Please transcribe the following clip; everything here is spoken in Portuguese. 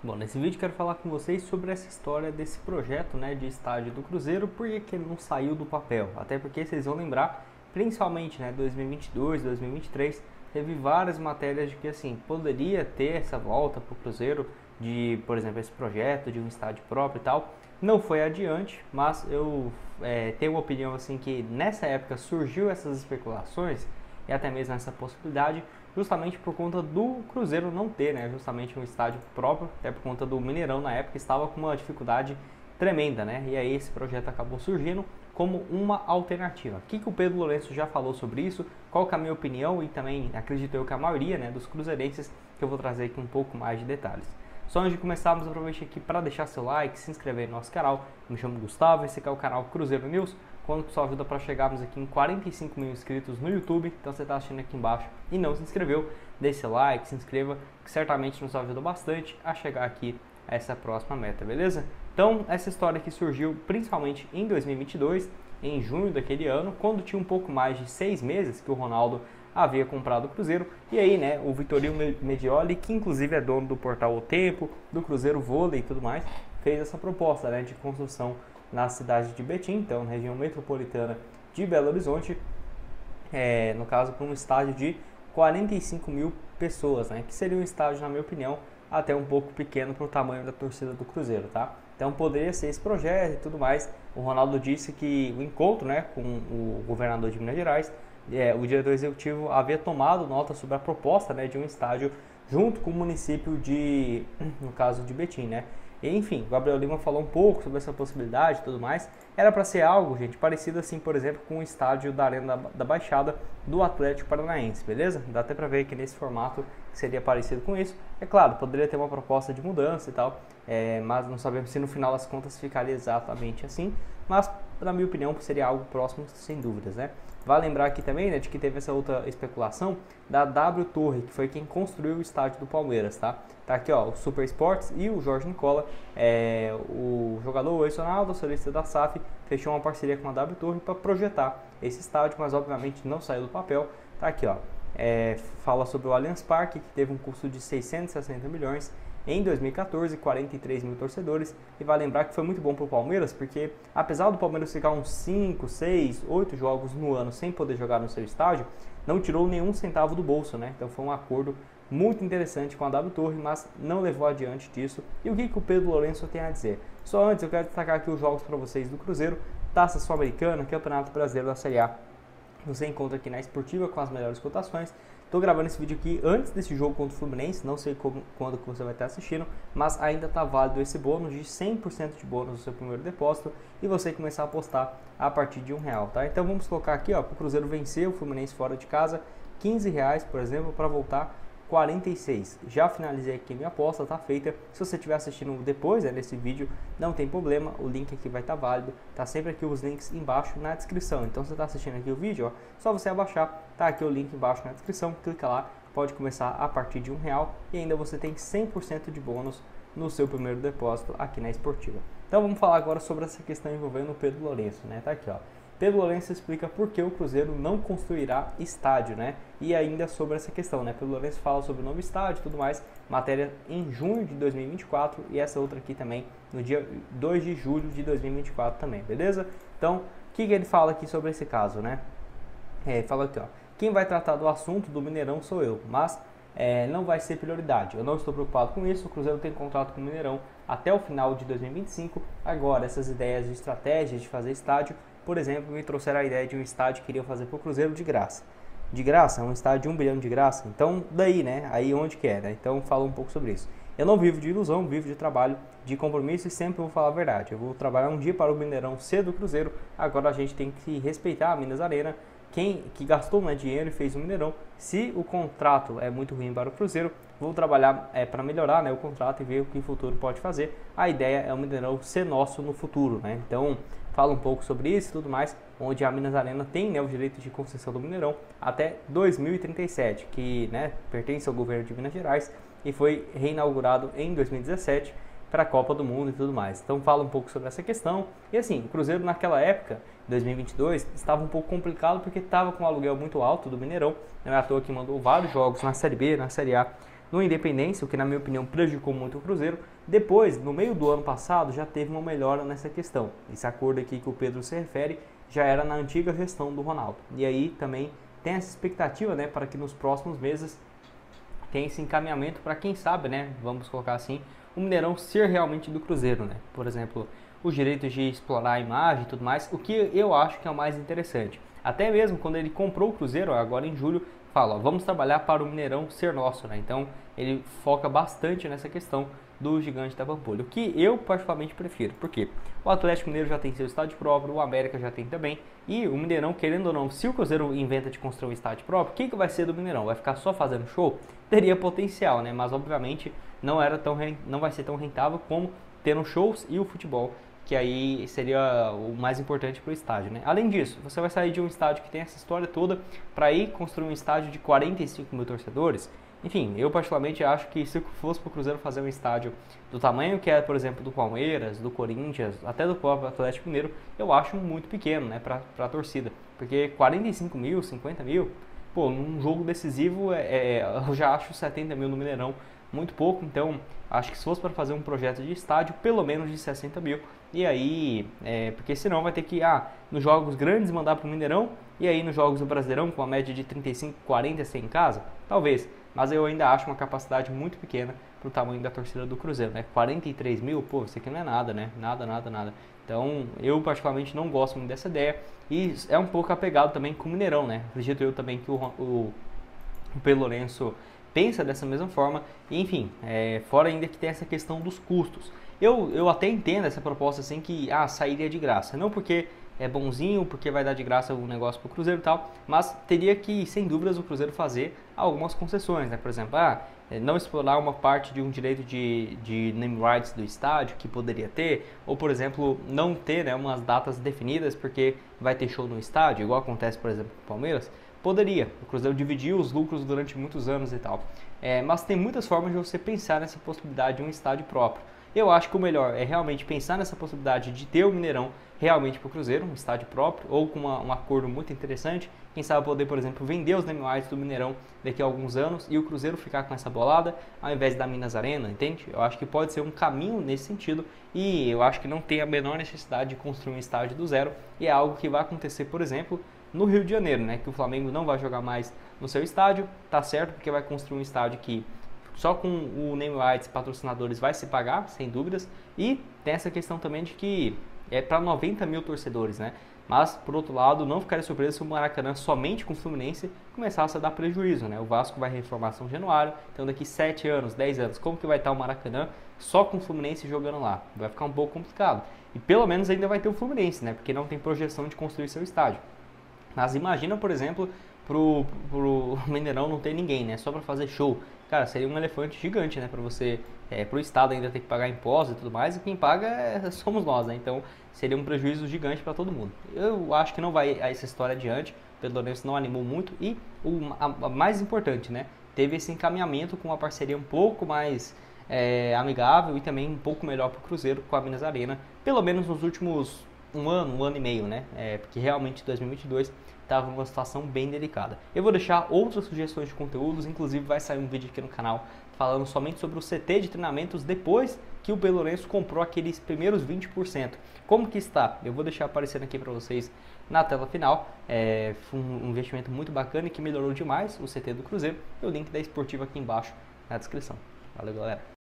Bom, nesse vídeo quero falar com vocês sobre essa história desse projeto, né, de estádio do Cruzeiro, por que ele não saiu do papel. Até porque vocês vão lembrar, principalmente, né, 2022, 2023, teve várias matérias de que assim poderia ter essa volta para o Cruzeiro de, por exemplo, esse projeto de um estádio próprio e tal. Não foi adiante, mas eu tenho uma opinião assim que nessa época surgiu essas especulações e até mesmo essa possibilidade justamente por conta do Cruzeiro não ter, né, justamente um estádio próprio, até por conta do Mineirão na época estava com uma dificuldade tremenda, né? E aí esse projeto acabou surgindo como uma alternativa. O que o Pedro Lourenço já falou sobre isso? Qual que é a minha opinião e também acredito eu que a maioria, né, dos cruzeirenses, que eu vou trazer aqui um pouco mais de detalhes. Só antes de começarmos, aproveite aqui para deixar seu like, se inscrever no nosso canal. Eu me chamo Gustavo, esse aqui é o canal Cruzeiro News, quando que só ajuda para chegarmos aqui em 45 mil inscritos no YouTube. Então você está assistindo aqui embaixo e não se inscreveu, deixe seu like, se inscreva, que certamente nos ajuda bastante a chegar aqui a essa próxima meta, beleza? Então essa história aqui surgiu principalmente em 2022, em junho daquele ano, quando tinha um pouco mais de 6 meses que o Ronaldo havia comprado o Cruzeiro, e aí, né, o Vitorino Medioli, que inclusive é dono do portal O Tempo, do Cruzeiro Vôlei e tudo mais, fez essa proposta, né, de construção na cidade de Betim, então na região metropolitana de Belo Horizonte, no caso para um estádio de 45 mil pessoas, né, que seria um estádio, na minha opinião, até um pouco pequeno para o tamanho da torcida do Cruzeiro, tá? Então poderia ser esse projeto e tudo mais. O Ronaldo disse que o encontro, né, com o governador de Minas Gerais, o diretor executivo havia tomado nota sobre a proposta, né, de um estádio junto com o município de, no caso de Betim, né? E, enfim, o Gabriel Lima falou um pouco sobre essa possibilidade e tudo mais. Era para ser algo, gente, parecido assim, por exemplo, com o estádio da Arena da Baixada do Atlético Paranaense, beleza? Dá até para ver que nesse formato seria parecido com isso. É claro, poderia ter uma proposta de mudança e tal, mas não sabemos se no final das contas ficaria exatamente assim. Mas, na minha opinião, seria algo próximo, sem dúvidas, né? Vale lembrar aqui também, né, de que teve essa outra especulação da W Torre, que foi quem construiu o estádio do Palmeiras, tá? Tá aqui, ó, o Super Sports e o Jorge Nicola, o jogador Ronaldo, solista da SAF, fechou uma parceria com a W Torre para projetar esse estádio, mas obviamente não saiu do papel. Tá aqui, ó, fala sobre o Allianz Parque, que teve um custo de 660 milhões, em 2014, 43 mil torcedores, e vai lembrar que foi muito bom para o Palmeiras, porque apesar do Palmeiras ficar uns 5, 6, 8 jogos no ano sem poder jogar no seu estádio, não tirou nenhum centavo do bolso, né? Então foi um acordo muito interessante com a W Torre, mas não levou adiante disso. E o que o Pedro Lourenço tem a dizer? Só antes eu quero destacar aqui os jogos para vocês do Cruzeiro, Taça Sul-Americana, Campeonato Brasileiro da Série A. Você encontra aqui na Esportiva com as melhores cotações. Estou gravando esse vídeo aqui antes desse jogo contra o Fluminense, não sei quando que você vai estar assistindo, mas ainda está válido esse bônus de 100% de bônus no seu primeiro depósito e você começar a apostar a partir de R$1, tá? Então vamos colocar aqui, ó, para o Cruzeiro vencer o Fluminense fora de casa, R$15, por exemplo, para voltar 46. Já finalizei aqui minha aposta, tá feita. Se você estiver assistindo depois, desse vídeo, não tem problema, o link aqui vai estar válido. Tá sempre aqui os links embaixo na descrição. Então se você está assistindo aqui o vídeo, ó, só você abaixar, tá aqui o link embaixo na descrição, clica lá, pode começar a partir de R$1 e ainda você tem 100% de bônus no seu primeiro depósito aqui na Esportiva. Então vamos falar agora sobre essa questão envolvendo o Pedro Lourenço, né? Tá aqui, ó. Pedro Lourenço explica por que o Cruzeiro não construirá estádio, né? E ainda sobre essa questão, né? Pedro Lourenço fala sobre o novo estádio e tudo mais, matéria em junho de 2024 e essa outra aqui também no dia 2 de julho de 2024 também, beleza? Então, o que ele fala aqui sobre esse caso, né? Fala aqui, ó, quem vai tratar do assunto do Mineirão sou eu, mas não vai ser prioridade. Eu não estou preocupado com isso, o Cruzeiro tem contrato com o Mineirão até o final de 2025. Agora, essas ideias de estratégia de fazer estádio, por exemplo, me trouxeram a ideia de um estádio que iriam fazer para o Cruzeiro de graça. De graça, um estádio de 1 bilhão de graça. Então, daí, né? Aí onde que é, né? Então, fala um pouco sobre isso. Eu não vivo de ilusão, vivo de trabalho, de compromisso e sempre vou falar a verdade. Eu vou trabalhar um dia para o Mineirão ser do Cruzeiro. Agora a gente tem que respeitar a Minas Arena. Quem que gastou, né, dinheiro e fez o Mineirão, se o contrato é muito ruim para o Cruzeiro, vou trabalhar para melhorar, né, o contrato e ver o que o futuro pode fazer. A ideia é o Mineirão ser nosso no futuro, né? Então fala um pouco sobre isso e tudo mais, onde a Minas Arena tem, né, o direito de concessão do Mineirão até 2037, que, né, pertence ao governo de Minas Gerais e foi reinaugurado em 2017 para a Copa do Mundo e tudo mais. Então fala um pouco sobre essa questão. E assim, o Cruzeiro naquela época, 2022, estava um pouco complicado porque estava com um aluguel muito alto do Mineirão. Não é à toa que mandou vários jogos na Série B, na Série A no Independência, o que na minha opinião prejudicou muito o Cruzeiro. Depois, no meio do ano passado, já teve uma melhora nessa questão. Esse acordo aqui que o Pedro se refere já era na antiga gestão do Ronaldo. E aí também tem essa expectativa, né, para que nos próximos meses tenha esse encaminhamento para, quem sabe, né, vamos colocar assim, o Mineirão ser realmente do Cruzeiro, né? Por exemplo, os direitos de explorar a imagem e tudo mais, o que eu acho que é o mais interessante. Até mesmo quando ele comprou o Cruzeiro, agora em julho, fala, ó, vamos trabalhar para o Mineirão ser nosso, né? Então ele foca bastante nessa questão do Gigante da Pampulha, o que eu particularmente prefiro. Por quê? O Atlético Mineiro já tem seu estádio próprio, o América já tem também, e o Mineirão, querendo ou não, se o Cruzeiro inventa de construir um estádio próprio, o que vai ser do Mineirão? Vai ficar só fazendo show? Teria potencial, né? Mas obviamente não vai ser tão rentável como tendo shows e o futebol, que aí seria o mais importante para o estádio, né? Além disso, você vai sair de um estádio que tem essa história toda para ir construir um estádio de 45 mil torcedores. Enfim, eu particularmente acho que se fosse para o Cruzeiro fazer um estádio do tamanho que é, por exemplo, do Palmeiras, do Corinthians, até do próprio Atlético Mineiro, eu acho muito pequeno, né, para a torcida. Porque 45 mil, 50 mil, pô, num jogo decisivo eu já acho 70 mil no Mineirão muito pouco. Então acho que se fosse para fazer um projeto de estádio, pelo menos de 60 mil. E aí, porque senão vai ter que, nos jogos grandes mandar para o Mineirão, e aí nos jogos do Brasileirão, com a média de 35, 40 ser em casa, talvez. Mas eu ainda acho uma capacidade muito pequena para o tamanho da torcida do Cruzeiro, né? 43 mil, pô, isso aqui não é nada, né? Nada, nada, nada. Então, eu particularmente não gosto muito dessa ideia, e é um pouco apegado também com o Mineirão, né? Acredito eu também que o Pedro Lourenço pensa dessa mesma forma, e enfim, fora ainda que tem essa questão dos custos. Eu até entendo essa proposta assim que sairia de graça, não porque é bonzinho, porque vai dar de graça o negócio para o Cruzeiro e tal, mas teria que, sem dúvidas, o Cruzeiro fazer algumas concessões, né? Por exemplo, não explorar uma parte de um direito de name rights do estádio que poderia ter, ou por exemplo, não ter, né, umas datas definidas porque vai ter show no estádio, igual acontece, por exemplo, com o Palmeiras. Poderia, o Cruzeiro dividiu os lucros durante muitos anos e tal, mas tem muitas formas de você pensar nessa possibilidade de um estádio próprio. Eu acho que o melhor é realmente pensar nessa possibilidade de ter o Mineirão realmente para o Cruzeiro, um estádio próprio, ou com um acordo muito interessante. Quem sabe poder, por exemplo, vender os name rights do Mineirão daqui a alguns anos e o Cruzeiro ficar com essa bolada ao invés da Minas Arena, entende? Eu acho que pode ser um caminho nesse sentido, e eu acho que não tem a menor necessidade de construir um estádio do zero, e é algo que vai acontecer, por exemplo, no Rio de Janeiro, né? Que o Flamengo não vai jogar mais no seu estádio, tá certo, porque vai construir um estádio que só com o name rights patrocinadores vai se pagar, sem dúvidas, e tem essa questão também de que é para 90 mil torcedores, né? Mas, por outro lado, não ficaria surpreso se o Maracanã, somente com o Fluminense, começasse a dar prejuízo, né? O Vasco vai reformar São Januário, então daqui 7 anos, 10 anos, como que vai estar o Maracanã só com o Fluminense jogando lá? Vai ficar um pouco complicado. E pelo menos ainda vai ter o Fluminense, né? Porque não tem projeção de construir seu estádio. Mas imagina, por exemplo, pro Mineirão não ter ninguém, né? Só para fazer show. Cara, seria um elefante gigante, né? Para você, pro estado ainda ter que pagar impostos e tudo mais, e quem paga somos nós, né? Então seria um prejuízo gigante para todo mundo. Eu acho que não vai essa história adiante. O Pedro Lourenço não animou muito, e a mais importante, né? Teve esse encaminhamento com uma parceria um pouco mais amigável e também um pouco melhor para o Cruzeiro com a Minas Arena, pelo menos nos últimos um ano e meio, né? Porque realmente 2022 estava numa situação bem delicada. Eu vou deixar outras sugestões de conteúdos, inclusive vai sair um vídeo aqui no canal falando somente sobre o CT de treinamentos depois que o Pedro Lourenço comprou aqueles primeiros 20%. Como que está? Eu vou deixar aparecendo aqui para vocês na tela final. Foi um investimento muito bacana e que melhorou demais o CT do Cruzeiro. E o link da Esportiva aqui embaixo na descrição. Valeu, galera!